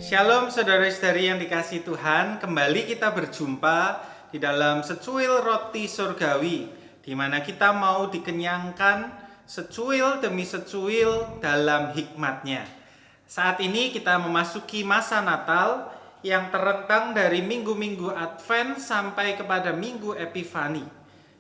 Shalom saudara-saudari yang dikasihi Tuhan, kembali kita berjumpa di dalam secuil roti surgawi, di mana kita mau dikenyangkan secuil demi secuil dalam hikmat-Nya. Saat ini kita memasuki masa Natal yang terentang dari minggu-minggu Advent sampai kepada minggu Epifani.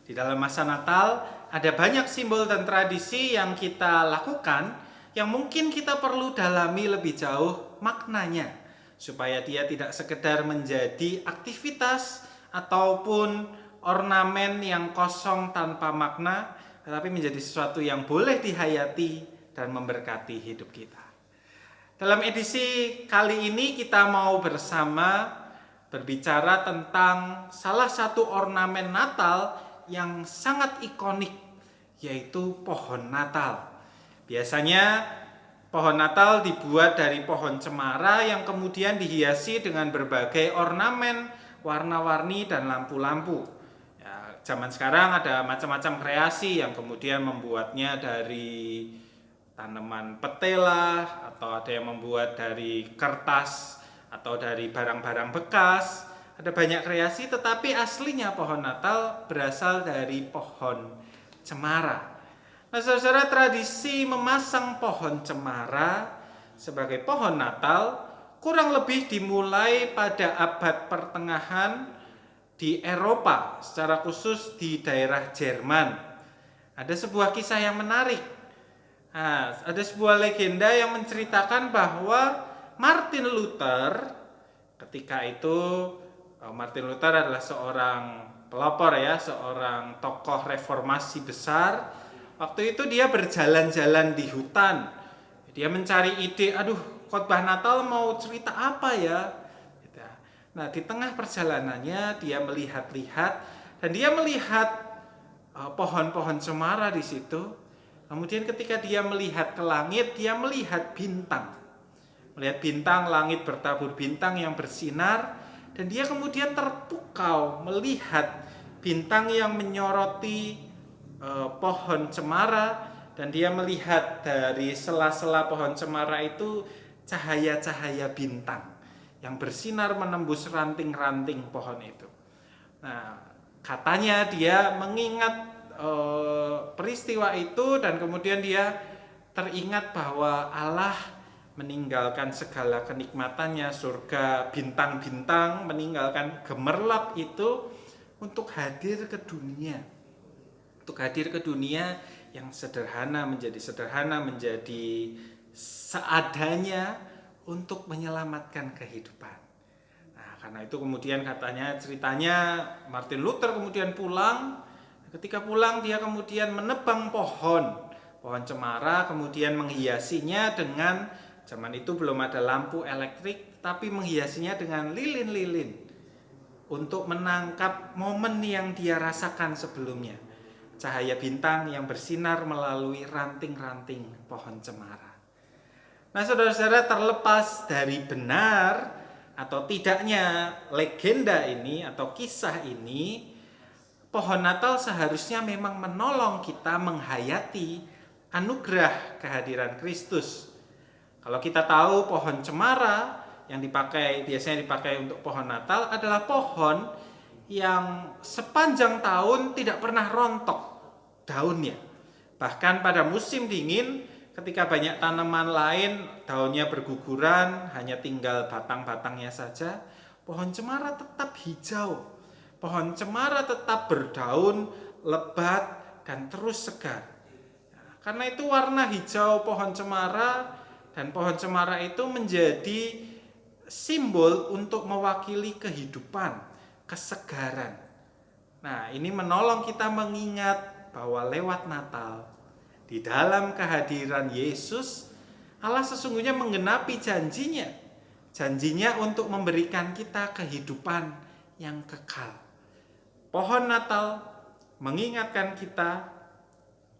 Di dalam masa Natal ada banyak simbol dan tradisi yang kita lakukan yang mungkin kita perlu dalami lebih jauh maknanya, supaya dia tidak sekedar menjadi aktivitas ataupun ornamen yang kosong tanpa makna, tetapi menjadi sesuatu yang boleh dihayati dan memberkati hidup kita. Dalam edisi kali ini kita mau bersama berbicara tentang salah satu ornamen Natal yang sangat ikonik, yaitu pohon Natal. Biasanya pohon Natal dibuat dari pohon cemara yang kemudian dihiasi dengan berbagai ornamen, warna-warni dan lampu-lampu. Ya, zaman sekarang ada macam-macam kreasi yang kemudian membuatnya dari tanaman petela, atau ada yang membuat dari kertas atau dari barang-barang bekas. Ada banyak kreasi, tetapi aslinya pohon Natal berasal dari pohon cemara. Nah, saudara, tradisi memasang pohon cemara sebagai pohon Natal kurang lebih dimulai pada abad pertengahan di Eropa, secara khusus di daerah Jerman. Ada sebuah kisah yang menarik. Ada sebuah legenda yang menceritakan bahwa Martin Luther, ketika itu Martin Luther adalah seorang pelopor, seorang tokoh reformasi besar. Waktu itu dia berjalan-jalan di hutan. Dia mencari ide, khotbah Natal mau cerita apa ya? Nah, di tengah perjalanannya dia melihat-lihat, dan dia melihat pohon-pohon cemara di situ. Kemudian ketika dia melihat ke langit, dia melihat bintang. Melihat bintang, langit bertabur bintang yang bersinar, dan dia kemudian terpukau melihat bintang yang menyoroti pohon cemara, dan dia melihat dari sela-sela pohon cemara itu cahaya-cahaya bintang yang bersinar menembus ranting-ranting pohon itu. Nah, katanya dia mengingat peristiwa itu, dan kemudian dia teringat bahwa Allah meninggalkan segala kenikmatannya, surga, bintang-bintang, meninggalkan gemerlap itu untuk hadir ke dunia. Untuk hadir ke dunia yang sederhana, menjadi seadanya untuk menyelamatkan kehidupan. Nah, karena itu kemudian ceritanya Martin Luther kemudian pulang. Ketika pulang dia kemudian menebang pohon cemara, kemudian menghiasinya dengan, zaman itu belum ada lampu elektrik, tapi menghiasinya dengan lilin-lilin untuk menangkap momen yang dia rasakan sebelumnya. Cahaya bintang yang bersinar melalui ranting-ranting pohon cemara. Nah, saudara-saudara, terlepas dari benar atau tidaknya legenda ini atau kisah ini, pohon Natal seharusnya memang menolong kita menghayati anugerah kehadiran Kristus. Kalau kita tahu pohon cemara yang biasanya dipakai untuk pohon Natal adalah pohon yang sepanjang tahun tidak pernah rontok daunnya. Bahkan pada musim dingin, ketika banyak tanaman lain daunnya berguguran, hanya tinggal batang-batangnya saja, pohon cemara tetap hijau. Pohon cemara tetap berdaun, lebat, dan terus segar. Nah, karena itu warna hijau pohon cemara, dan pohon cemara itu menjadi simbol untuk mewakili kehidupan, kesegaran. Nah, ini menolong kita mengingat bahwa lewat Natal, di dalam kehadiran Yesus, Allah sesungguhnya menggenapi janjinya untuk memberikan kita kehidupan yang kekal. Pohon Natal mengingatkan kita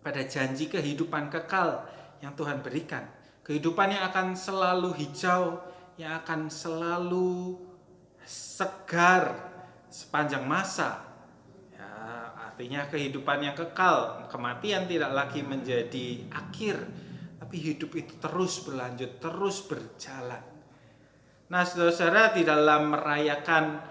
pada janji kehidupan kekal yang Tuhan berikan. Kehidupan yang akan selalu hijau, yang akan selalu segar sepanjang masa. Ya, artinya kehidupan yang kekal, kematian tidak lagi menjadi akhir, tapi hidup itu terus berlanjut, terus berjalan. Nah, saudara-saudara, di dalam merayakan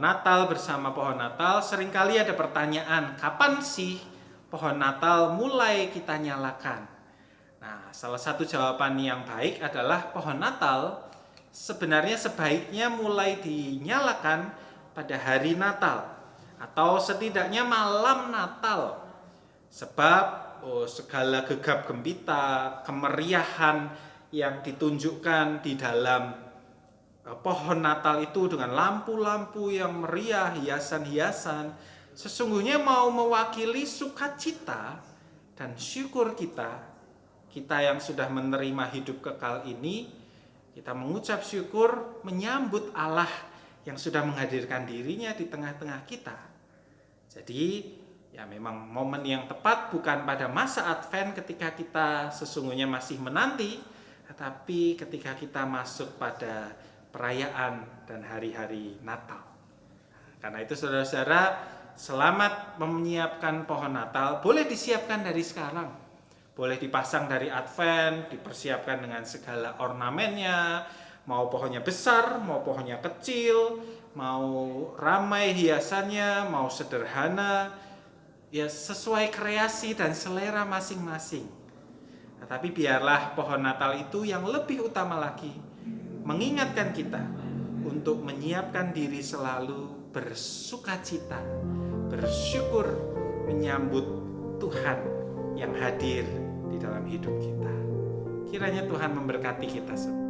Natal bersama pohon Natal, seringkali ada pertanyaan, kapan sih pohon Natal mulai kita nyalakan? Nah, salah satu jawaban yang baik adalah pohon Natal sebenarnya sebaiknya mulai dinyalakan pada hari Natal atau setidaknya malam Natal. Sebab segala gegap gempita, kemeriahan yang ditunjukkan di dalam pohon Natal itu dengan lampu-lampu yang meriah, hiasan-hiasan, sesungguhnya mau mewakili sukacita dan syukur kita yang sudah menerima hidup kekal ini. Kita mengucap syukur menyambut Allah yang sudah menghadirkan dirinya di tengah-tengah kita. Jadi ya memang momen yang tepat bukan pada masa Advent ketika kita sesungguhnya masih menanti, tetapi ketika kita masuk pada perayaan dan hari-hari Natal. Karena itu saudara-saudara, selamat menyiapkan pohon Natal. Boleh disiapkan dari sekarang. Boleh dipasang dari Advent, dipersiapkan dengan segala ornamennya, mau pohonnya besar, mau pohonnya kecil, mau ramai hiasannya, mau sederhana, ya sesuai kreasi dan selera masing-masing. Tetapi biarlah pohon Natal itu yang lebih utama lagi mengingatkan kita untuk menyiapkan diri selalu bersukacita, bersyukur menyambut Tuhan yang hadir di dalam hidup kita. Kiranya Tuhan memberkati kita semua.